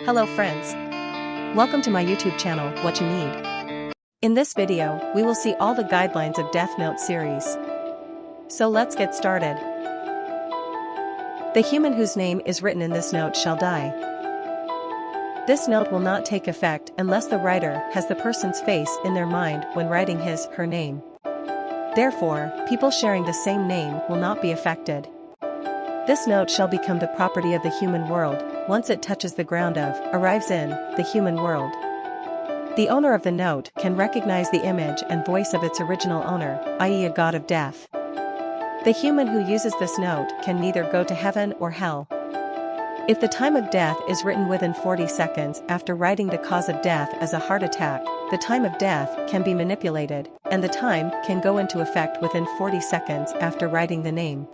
Hello friends. Welcome to my YouTube channel, What You Need. In this video, we will see all the guidelines of Death Note series. So let's get started. The human whose name is written in this note shall die. This note will not take effect unless the writer has the person's face in their mind when writing his/her name. Therefore, people sharing the same name will not be affected. This note shall become the property of the human world once it touches the ground arrives in the human world. The owner of the note can recognize the image and voice of its original owner, i.e. a god of death. The human who uses this note can neither go to heaven or hell. If the time of death is written within 40 seconds after writing the cause of death as a heart attack, the time of death can be manipulated, and the time can go into effect within 40 seconds after writing the name.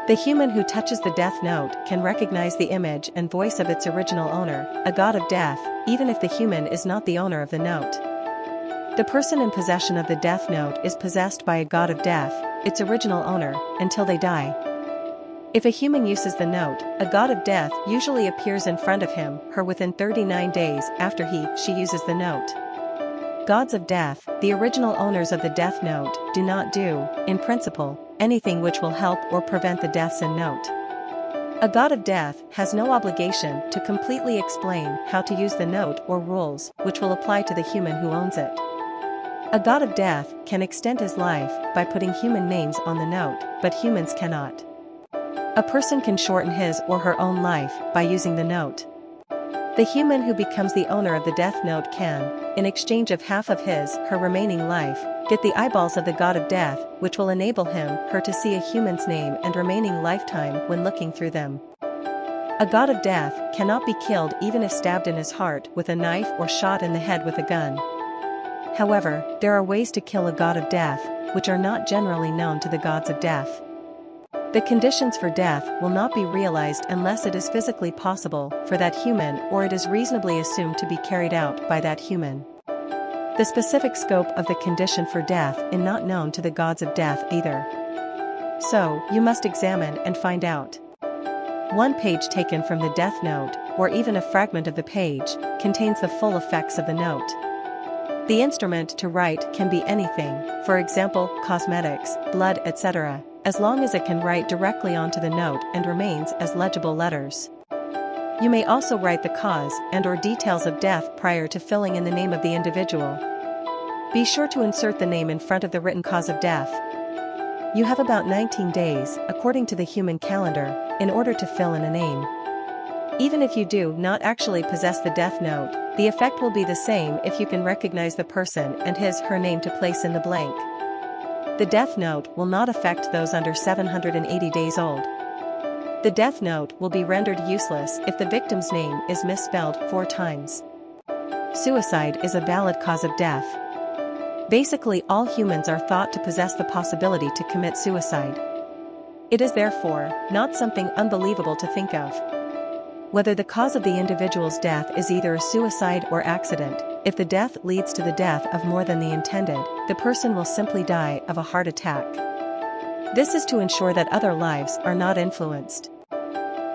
The human who touches the death note can recognize the image and voice of its original owner, a god of death, even if the human is not the owner of the note. The person in possession of the death note is possessed by a god of death, its original owner, until they die. If a human uses the note, a god of death usually appears in front of him/her within 39 days after he/she uses the note. Gods of death, the original owners of the death note, do not do, in principle, anything which will help or prevent the deaths in note. A god of death has no obligation to completely explain how to use the note or rules which will apply to the human who owns it. A god of death can extend his life by putting human names on the note, but humans cannot. A person can shorten his or her own life by using the note. The human who becomes the owner of the death note can, in exchange of half of his/her remaining life, get the eyeballs of the god of death, which will enable him/her to see a human's name and remaining lifetime when looking through them. A god of death cannot be killed even if stabbed in his heart with a knife or shot in the head with a gun. However, there are ways to kill a god of death, which are not generally known to the gods of death. The conditions for death will not be realized unless it is physically possible for that human or it is reasonably assumed to be carried out by that human. The specific scope of the condition for death is not known to the gods of death either. So, you must examine and find out. One page taken from the death note, or even a fragment of the page, contains the full effects of the note. The instrument to write can be anything, for example, cosmetics, blood, etc., as long as it can write directly onto the note and remains as legible letters. You may also write the cause and/or details of death prior to filling in the name of the individual. Be sure to insert the name in front of the written cause of death. You have about 19 days, according to the human calendar, in order to fill in a name. Even if you do not actually possess the death note, the effect will be the same if you can recognize the person and his/her name to place in the blank. The death note will not affect those under 780 days old. The death note will be rendered useless if the victim's name is misspelled 4 times. Suicide is a valid cause of death. Basically, all humans are thought to possess the possibility to commit suicide. It is therefore not something unbelievable to think of. Whether the cause of the individual's death is either a suicide or accident, if the death leads to the death of more than the intended, the person will simply die of a heart attack. This is to ensure that other lives are not influenced.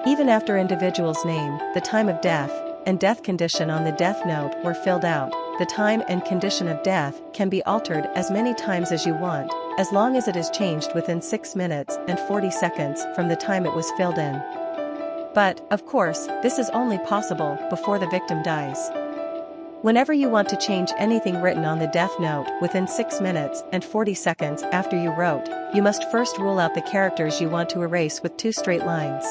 Even after individual's name, the time of death, and death condition on the death note were filled out, the time and condition of death can be altered as many times as you want, as long as it is changed within 6 minutes and 40 seconds from the time it was filled in. But, of course, this is only possible before the victim dies. Whenever you want to change anything written on the death note within 6 minutes and 40 seconds after you wrote, you must first rule out the characters you want to erase with 2 straight lines.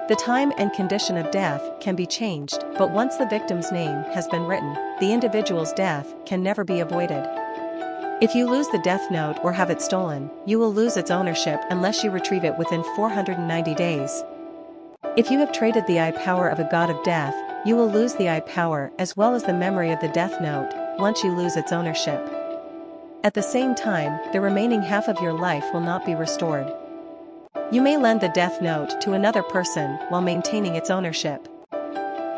The time and condition of death can be changed, but once the victim's name has been written, the individual's death can never be avoided. If you lose the death note or have it stolen, you will lose its ownership unless you retrieve it within 490 days. If you have traded the eye power of a god of death, you will lose the eye power as well as the memory of the death note once you lose its ownership. At the same time, the remaining half of your life will not be restored. You may lend the death note to another person while maintaining its ownership.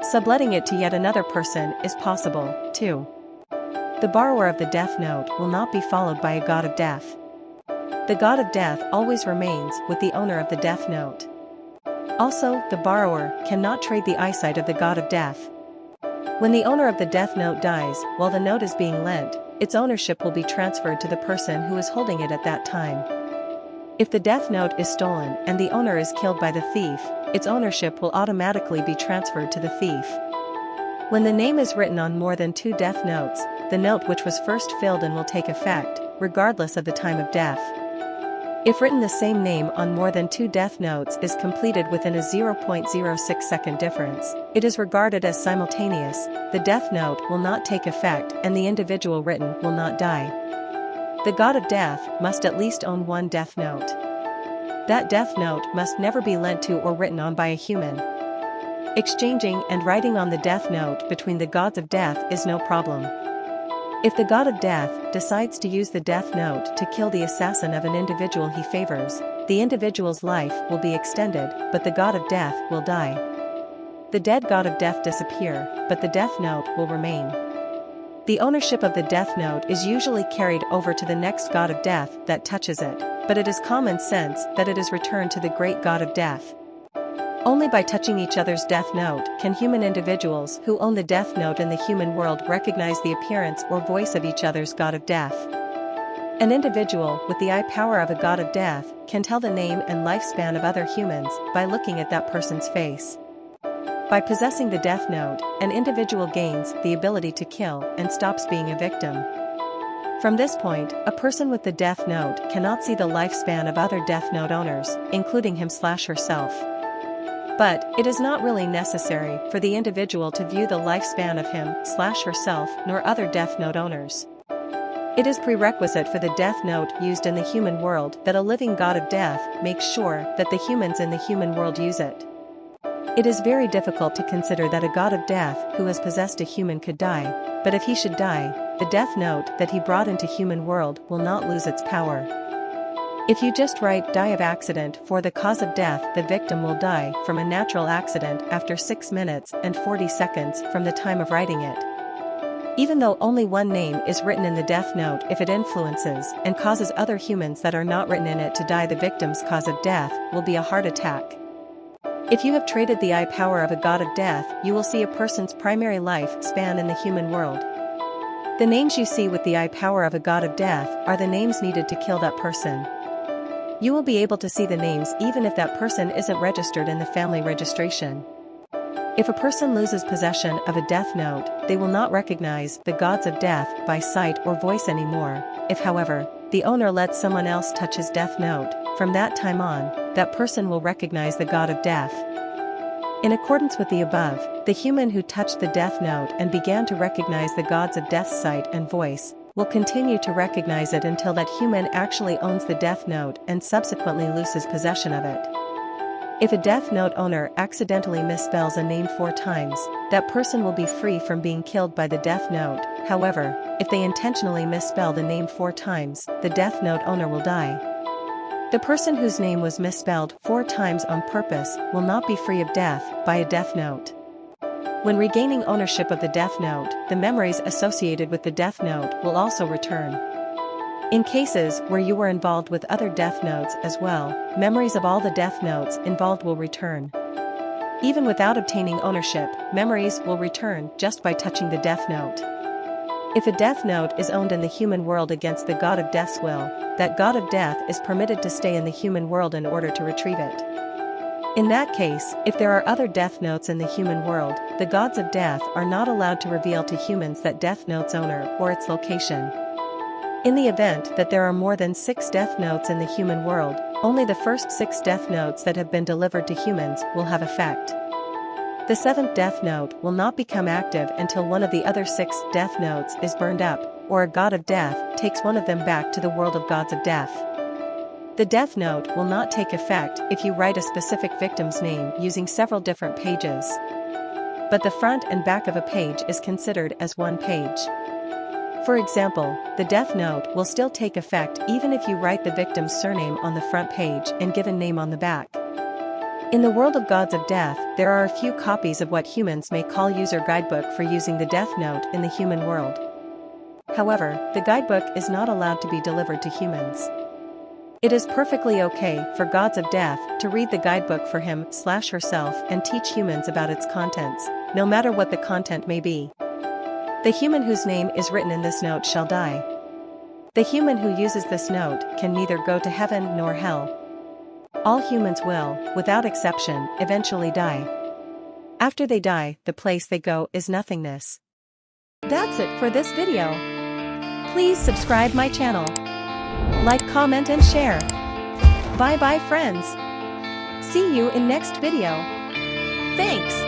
Subletting it to yet another person is possible, too. The borrower of the death note will not be followed by a god of death. The god of death always remains with the owner of the death note. Also, the borrower cannot trade the eyesight of the god of death. When the owner of the death note dies, while the note is being lent, its ownership will be transferred to the person who is holding it at that time. If the death note is stolen and the owner is killed by the thief, its ownership will automatically be transferred to the thief. When the name is written on more than 2 death notes, the note which was first filled in will take effect, regardless of the time of death. If written, the same name on more than 2 death notes is completed within a 0.06 second difference, it is regarded as simultaneous. The death note will not take effect and the individual written will not die. The god of death must at least own 1 death note. That death note must never be lent to or written on by a human. Exchanging and writing on the death note between the gods of death is no problem. If the god of death decides to use the death note to kill the assassin of an individual he favors, the individual's life will be extended, but the god of death will die. The dead god of death disappear, but the death note will remain. The ownership of the death note is usually carried over to the next god of death that touches it, but it is common sense that it is returned to the great god of death. Only by touching each other's death note can human individuals who own the death note in the human world recognize the appearance or voice of each other's god of death. An individual with the eye power of a god of death can tell the name and lifespan of other humans by looking at that person's face. By possessing the death note, an individual gains the ability to kill and stops being a victim. From this point, a person with the death note cannot see the lifespan of other death note owners, including him/herself. But it is not really necessary for the individual to view the lifespan of him/herself nor other death note owners. It is prerequisite for the death note used in the human world that a living god of death makes sure that the humans in the human world use it. It is very difficult to consider that a god of death who has possessed a human could die, but if he should die, the death note that he brought into human world will not lose its power. If you just write "die of accident" for the cause of death, the victim will die from a natural accident after 6 minutes and 40 seconds from the time of writing it. Even though only 1 name is written in the death note, if it influences and causes other humans that are not written in it to die, the victim's cause of death will be a heart attack. If you have traded the eye power of a god of death, you will see a person's primary life span in the human world. The names you see with the eye power of a god of death are the names needed to kill that person. You will be able to see the names even if that person isn't registered in the family registration. If a person loses possession of a death note, they will not recognize the gods of death by sight or voice anymore. If, however, the owner lets someone else touch his death note, from that time on, that person will recognize the god of death. In accordance with the above, the human who touched the death note and began to recognize the gods of death's sight and voice will continue to recognize it until that human actually owns the death note and subsequently loses possession of it. If a death note owner accidentally misspells a name 4 times, that person will be free from being killed by the death note. However, if they intentionally misspell the name 4 times, the death note owner will die. The person whose name was misspelled 4 times on purpose will not be free of death by a death note. When regaining ownership of the death note, the memories associated with the death note will also return. In cases where you were involved with other death notes as well, memories of all the death notes involved will return. Even without obtaining ownership, memories will return just by touching the death note. If a death note is owned in the human world against the god of death's will, that god of death is permitted to stay in the human world in order to retrieve it. In that case, if there are other death notes in the human world, the gods of death are not allowed to reveal to humans that death note's owner or its location. In the event that there are more than 6 death notes in the human world, only the first 6 death notes that have been delivered to humans will have effect. The 7th death note will not become active until one of the other 6 death notes is burned up, or a god of death takes one of them back to the world of gods of death. The death note will not take effect if you write a specific victim's name using several different pages. But the front and back of a page is considered as one page. For example, the death note will still take effect even if you write the victim's surname on the front page and given name on the back. In the world of gods of death, there are a few copies of what humans may call user guidebook for using the death note in the human world. However, the guidebook is not allowed to be delivered to humans. It is perfectly okay for gods of death to read the guidebook for him/herself and teach humans about its contents, no matter what the content may be. The human whose name is written in this note shall die. The human who uses this note can neither go to heaven nor hell. All humans will, without exception, eventually die. After they die, the place they go is nothingness. That's it for this video. Please subscribe my channel. Like, comment and share. Bye bye friends. See you in next video. Thanks.